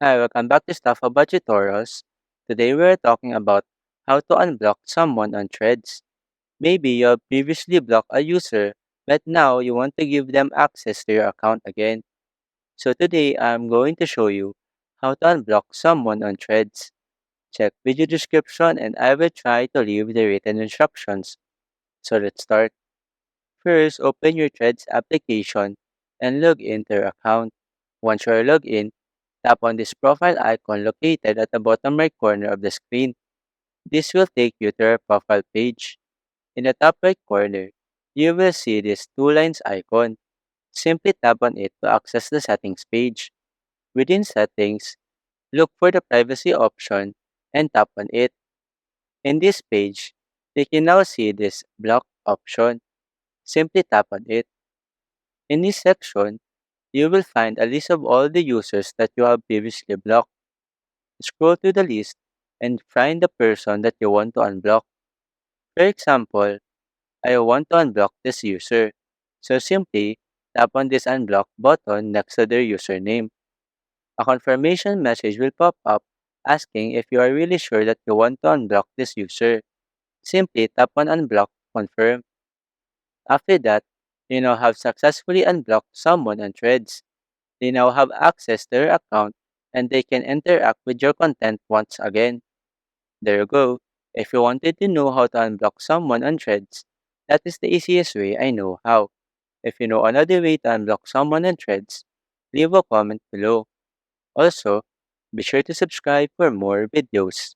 Hi, welcome back to Stuff About Tutorials. Today we're talking about how to unblock someone on threads. Maybe you have previously blocked a user, but now you want to give them access to your account again. So today I'm going to show you how to unblock someone on threads. Check video description and I will try to leave the written instructions. So let's start. First, open your threads application and log into your account. Once you're logged in, tap on this profile icon located at the bottom right corner of the screen. This will take you to your profile page. In the top right corner, you will see this two lines icon. Simply tap on it to access the settings page. Within settings, look for the privacy option and tap on it. In this page, you can now see this block option. Simply tap on it. In this section, you will find a list of all the users that you have previously blocked. Scroll to the list and find the person that you want to unblock. For example, I want to unblock this user. So simply tap on this unblock button next to their username. A confirmation message will pop up asking if you are really sure that you want to unblock this user. Simply tap on unblock confirm. After that, you now have successfully unblocked someone on threads. They now have access to their account and they can interact with your content once again. There you go. If you wanted to know how to unblock someone on threads, that is the easiest way I know how. If you know another way to unblock someone on threads, leave a comment below. Also, be sure to subscribe for more videos.